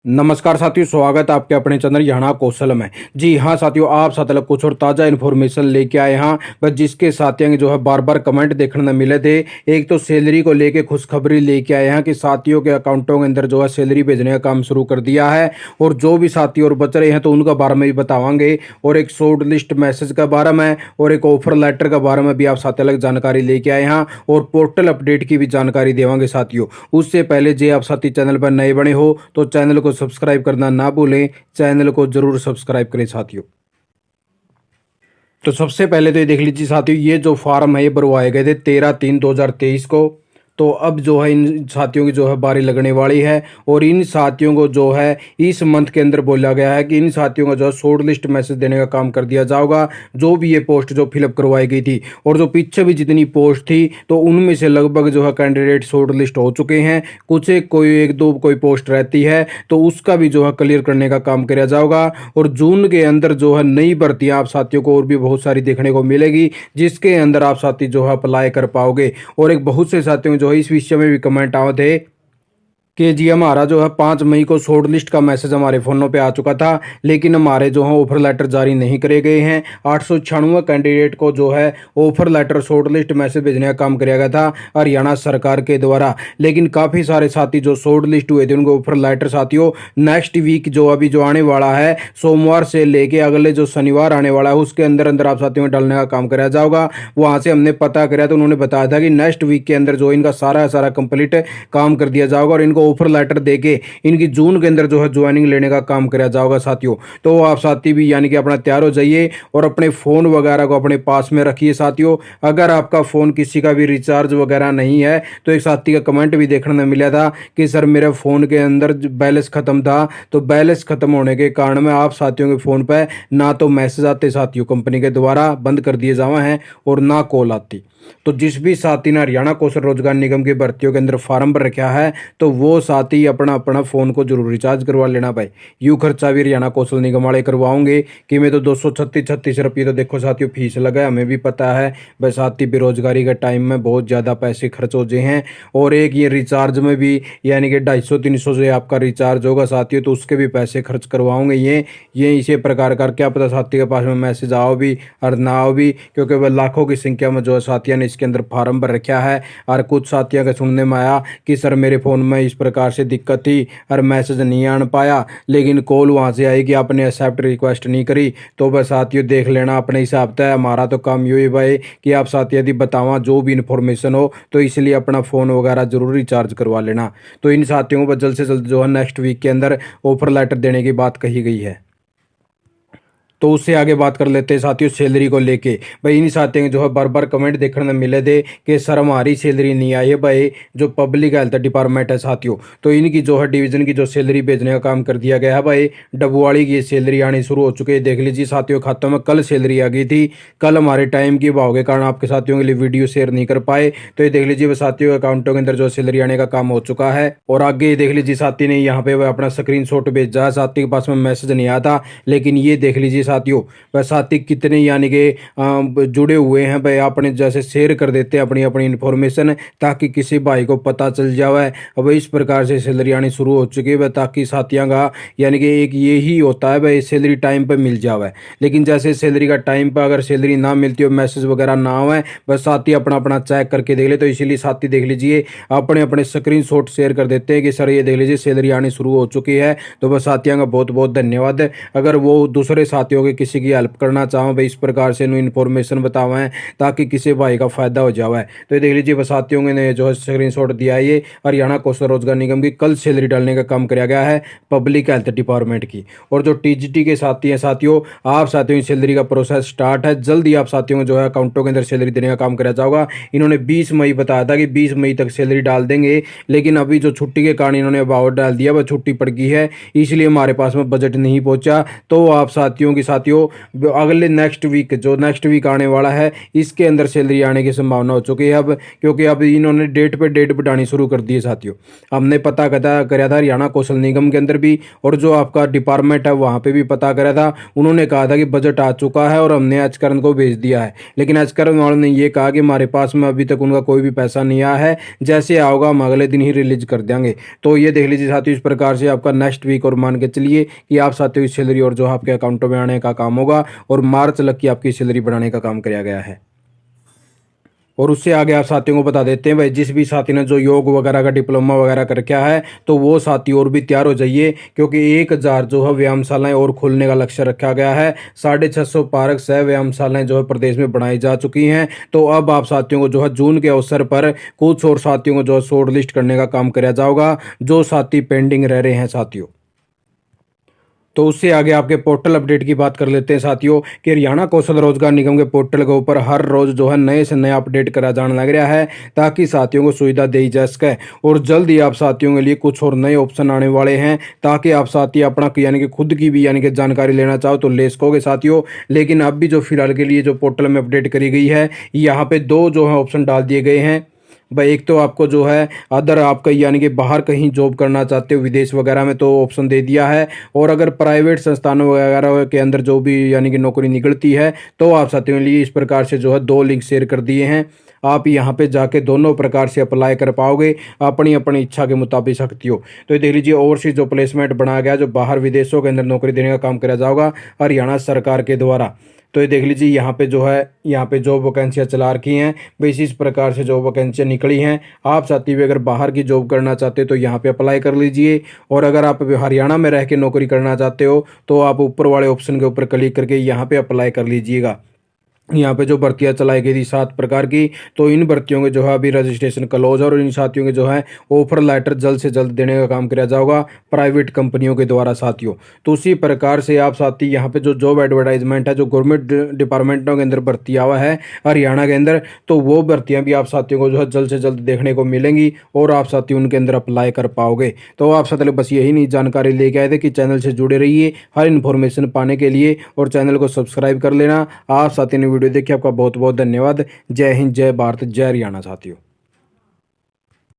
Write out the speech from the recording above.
नमस्कार साथियों, स्वागत है आपके अपने चैनल यहाँ कौशल में। जी हाँ साथियों, आप साथ लग कुछ और ताज़ा इन्फॉर्मेशन लेके आए हैं। बस जिसके साथियों के जो है बार बार कमेंट देखने में मिले थे। एक तो सैलरी को लेके खुशखबरी लेके आए हैं कि साथियों के अकाउंटों के अंदर जो है सैलरी भेजने का काम शुरू कर दिया है। और जो भी साथी और बच रहे हैं तो उनका बारे में भी बतावांगे, और एक शॉर्ट लिस्ट मैसेज के बारे में और एक ऑफर लेटर के बारे में भी आप साथ अलग जानकारी लेके आए हैं, और पोर्टल अपडेट की भी जानकारी देवांगे साथियों। उससे पहले जे आप साथी चैनल पर नए बने हो तो चैनल को सब्सक्राइब करना ना भूलें, चैनल को जरूर सब्सक्राइब करें साथियों। तो सबसे पहले तो ये देख लीजिए साथियों, ये जो फार्म है ये भरवाए गए थे 13/3/2023 को। तो अब जो है इन साथियों की जो है बारी लगने वाली है, और इन साथियों को जो है इस मंथ के अंदर बोला गया है कि इन साथियों का जो है शॉर्ट लिस्ट मैसेज देने का काम कर दिया जाएगा। जो भी ये पोस्ट जो फिलअप करवाई गई थी, और जो पीछे भी जितनी पोस्ट थी, तो उनमें से लगभग जो है कैंडिडेट शॉर्ट लिस्ट हो चुके हैं। कुछ एक दो कोई पोस्ट रहती है तो उसका भी जो है क्लियर करने का काम किया जाएगा। और जून के अंदर जो है नई भर्तियां आप साथियों को और भी बहुत सारी देखने को मिलेगी, जिसके अंदर आप साथी जो है अप्लाई कर पाओगे। और एक बहुत से साथियों जो है इस विषय में भी कमेंट आए थे कि जी हमारा जो है 5 मई को शॉर्ट लिस्ट का मैसेज हमारे फ़ोनों पे आ चुका था, लेकिन हमारे जो है ऑफर लेटर जारी नहीं करे गए हैं। 896 कैंडिडेट को जो है offer letter short list message भेजने का काम किया गया था हरियाणा सरकार के द्वारा। लेकिन काफ़ी सारे साथी जो शॉर्ट लिस्ट हुए थे उनको ऑफर लेटर साथियों नेक्स्ट वीक जो अभी जो आने वाला है, सोमवार से लेके अगले जो शनिवार आने वाला है, उसके अंदर अंदर आप साथियों में डालने का काम कराया जाएगा। वहाँ से हमने पता कराया तो उन्होंने बताया था कि नेक्स्ट वीक के अंदर जो इनका सारा कंप्लीट काम कर दिया जाएगा, और इनको ऑफर लेटर देके इनकी जून के अंदर जो है ज्वाइनिंग लेने का काम किया जाएगा साथियों। तो आप साथी भी यानी कि अपना तैयार हो जाइए और अपने फ़ोन वगैरह को अपने पास में रखिए साथियों। अगर आपका फ़ोन किसी का भी रिचार्ज वगैरह नहीं है, तो एक साथी का कमेंट भी देखने में मिला था कि सर मेरे फ़ोन के अंदर बैलेंस ख़त्म था, तो बैलेंस ख़त्म होने के कारण में आप साथियों के फ़ोन पर ना तो मैसेज आते साथियों कंपनी के द्वारा बंद कर दिए जावा हैं, और ना कॉल आती। तो जिस भी साथी ने हरियाणा कौशल रोजगार निगम की भर्तियों के अंदर फार्म भर रखा है, तो वो साथी अपना अपना फ़ोन को जरूर रिचार्ज करवा लेना भाई। यूँ खर्चा भी हरियाणा कौशल निगम वाले करवाओगे कि मैं तो 236 रुपये तो देखो साथियों फीस लगा है, हमें भी पता है भाई साथी बेरोजगारी के टाइम में बहुत ज़्यादा पैसे खर्च हो जाए हैं। और एक ये रिचार्ज में भी यानी कि 250-300 से आपका रिचार्ज होगा साथियों, तो उसके भी पैसे खर्च करवाओगे। ये इसी प्रकार कर क्या पता साथी के पास में मैसेज आओ भी और ना आओ भी, क्योंकि वह लाखों की संख्या में जो है साथियों ने इसके अंदर फार्म भर रखा है। और कुछ साथियों के सुनने में आया कि सर मेरे फ़ोन में इस प्रकार से दिक्कत थी और मैसेज नहीं आन पाया, लेकिन कॉल वहाँ से आई कि आपने एक्सेप्ट रिक्वेस्ट नहीं करी। तो बस साथियों देख लेना अपने हिसाब से। हमारा तो काम यही भाई कि आप साथी यदि बतावा जो भी इन्फॉर्मेशन हो, तो इसलिए अपना फ़ोन वगैरह जरूर रिचार्ज करवा लेना। तो इन साथियों को जल्द से जल्द जो है नेक्स्ट वीक के अंदर ऑफर लेटर देने की बात कही गई है। तो उससे आगे बात कर लेते हैं साथियों सैलरी को लेके। भाई इन साथियों जो है बार बार कमेंट देखने में मिले थे कि सर हमारी सैलरी नहीं आई है भाई। जो पब्लिक हेल्थ डिपार्टमेंट है साथियों, तो इनकी जो है डिवीजन की जो सैलरी भेजने का काम कर दिया गया है भाई। डबवाड़ी की सैलरी आनी शुरू हो चुकी है। देख लीजिए साथियों खातों में कल सैलरी आ गई थी। कल हमारे टाइम की भाव के कारण आपके साथियों के लिए वीडियो शेयर नहीं कर पाए। तो ये देख लीजिए वह साथियों के अकाउंटों के अंदर जो सैलरी आने का काम हो चुका है। और आगे देख लीजिए साथी ने यहाँ पे वह अपना स्क्रीनशॉट भेजा है। साथी के पास में मैसेज नहीं आया था, लेकिन ये देख लीजिए साथियों वह साथी कितने यानी कि जुड़े हुए हैं भाई। आपने जैसे शेयर कर देते हैं अपनी अपनी इन्फॉर्मेशन, ताकि किसी भाई को पता चल जाए। अब इस प्रकार से सैलरी आनी शुरू हो चुकी है, ताकि साथियों का यानी कि एक ये ही होता है भाई सैलरी टाइम पे मिल जाए। लेकिन जैसे सैलरी का टाइम पर अगर सैलरी ना मिलती हो, मैसेज वगैरह ना हो, बस साथी अपना अपना चेक करके देख ले। तो इसीलिए साथी देख लीजिए अपने अपने स्क्रीनशॉट शेयर कर देते हैं कि सर ये देख लीजिए सैलरी आनी शुरू हो चुकी है। तो बस साथियों का बहुत बहुत धन्यवाद। अगर वो दूसरे साथियों के किसी की हेल्प करना चाहो भाई, इस प्रकार से इन्फॉर्मेशन बतावें ताकि किसी भाई का फायदा हो जाए। तो ये देख लीजिए बस साथियों ने जो है स्क्रीनशॉट दिया है, ये हरियाणा कौशल रोजगार निगम की कल सैलरी डालने का काम किया गया है पब्लिक हेल्थ डिपार्टमेंट की। और जो टीजीटी के साथी हैं साथियों, आप साथियों की सैलरी का प्रोसेस स्टार्ट है। जल्द ही आप साथियों को जो है अकाउंटों के अंदर सैलरी देने का काम किया जाएगा। इन्होंने 20 मई बताया था कि 20 मई तक सैलरी डाल देंगे, लेकिन अभी जो छुट्टी के कारण इन्होंने अबाउट डाल दिया, वह छुट्टी पड़ गई है, इसलिए हमारे पास में बजट नहीं पहुंचा। तो आप साथियों की साथियों अगले नेक्स्ट वीक आने वाला है, इसके अंदर सैलरी आने की संभावना हो चुकी है अब, क्योंकि अब इन्होंने डेट पे डेट बढ़ानी शुरू कर दी है साथियों। हमने पता करा था हरियाणा कौशल निगम के अंदर भी, और जो आपका डिपार्टमेंट है वहाँ पे भी पता करा था। उन्होंने कहा था कि बजट आ चुका है और हमने एचकरण को भेज दिया है, लेकिन एचकरण वालों ने ये कहा कि हमारे पास में अभी तक उनका कोई भी पैसा नहीं आया है, जैसे आओगा हम अगले दिन ही रिलीज कर देंगे। तो ये देख लीजिए साथियों, इस प्रकार से आपका नेक्स्ट वीक और मान के चलिए कि आप साथियों की सैलरी और जो आपके अकाउंटों में आने का काम होगा, और मार्च तक की आपकी सैलरी बढ़ाने का काम किया गया है। और उससे आगे आप साथियों को बता देते हैं भाई, जिस भी साथी ने जो योग वगैरह का डिप्लोमा वगैरह कर रखा है तो वो साथी और भी तैयार हो जाइए, क्योंकि 1000 जो है व्यायामशालाएं और खोलने का लक्ष्य रखा गया है। 650 पार्क सह व्यायामशालाएं जो है प्रदेश में बनाई जा चुकी हैं। तो अब आप साथियों को जो है जून के अवसर पर कुछ और साथियों को जो है शॉर्ट लिस्ट करने का काम किया जाएगा, जो साथी पेंडिंग रह रहे हैं साथियों। तो उससे आगे आपके पोर्टल अपडेट की बात कर लेते हैं साथियों, कि हरियाणा कौशल रोजगार निगम के पोर्टल के ऊपर हर रोज जो है नए से नया अपडेट करा जाने लग रहा है, ताकि साथियों को सुविधा दी जा सके। और जल्द ही आप साथियों के लिए कुछ और नए ऑप्शन आने वाले हैं, ताकि आप साथी अपना यानी कि खुद की भी यानी कि जानकारी लेना चाहो तो ले सकोगे साथियों। लेकिन अब भी जो फिलहाल के लिए जो पोर्टल में अपडेट करी गई है, यहाँ पे 2 जो है ऑप्शन डाल दिए गए हैं भाई। एक तो आपको जो है अदर आपका यानी कि बाहर कहीं जॉब करना चाहते हो विदेश वगैरह में, तो ऑप्शन दे दिया है। और अगर प्राइवेट संस्थानों वगैरह के अंदर जो भी यानी कि नौकरी निकलती है, तो आप साथियों के लिए इस प्रकार से जो है 2 लिंक शेयर कर दिए हैं। आप यहाँ पे जाके दोनों प्रकार से अप्लाई कर पाओगे अपनी अपनी इच्छा के मुताबिक साथियों। तो ये देख लीजिए, ओवरसीज जो प्लेसमेंट बनाया गया, जो बाहर विदेशों के अंदर नौकरी देने का काम किया जाएगा हरियाणा सरकार के द्वारा। तो ये देख लीजिए, यहाँ पे जो है यहाँ पे जॉब वैकेंसियाँ चला रखी हैं भाई। इस प्रकार से जॉब वैकेंसियाँ निकली हैं। आप साथी भी अगर बाहर की जॉब करना चाहते हो तो यहाँ पे अप्लाई कर लीजिए, और अगर आप हरियाणा में रह के नौकरी करना चाहते हो तो आप ऊपर वाले ऑप्शन के ऊपर क्लिक करके यहाँ पे अप्लाई कर लीजिएगा। यहाँ पे जो भर्तियां चलाई गई थी 7 प्रकार की, तो इन भर्तियों के जो है अभी रजिस्ट्रेशन क्लोज है, और इन साथियों के जो है ऑफर लेटर जल्द से जल्द देने का काम किया जाएगा प्राइवेट कंपनियों के द्वारा साथियों। तो उसी प्रकार से आप साथी यहाँ पे जो जॉब एडवर्टाइजमेंट है, जो गवर्नमेंट डिपार्टमेंटों के अंदर भर्ती आवा है हरियाणा के अंदर, तो वो भर्तियाँ भी आप साथियों को जो है जल्द से जल्द देखने को मिलेंगी, और आप साथी उनके अंदर अप्लाई कर पाओगे। तो आप साथ बस यही नहीं जानकारी लेके आए थे कि चैनल से जुड़े रहिए हर इन्फॉर्मेशन पाने के लिए, और चैनल को सब्सक्राइब कर लेना। आप साथी ने वीडियो देखिए, आपका बहुत बहुत धन्यवाद। जय हिंद, जय भारत, जय हरियाणा साथियों।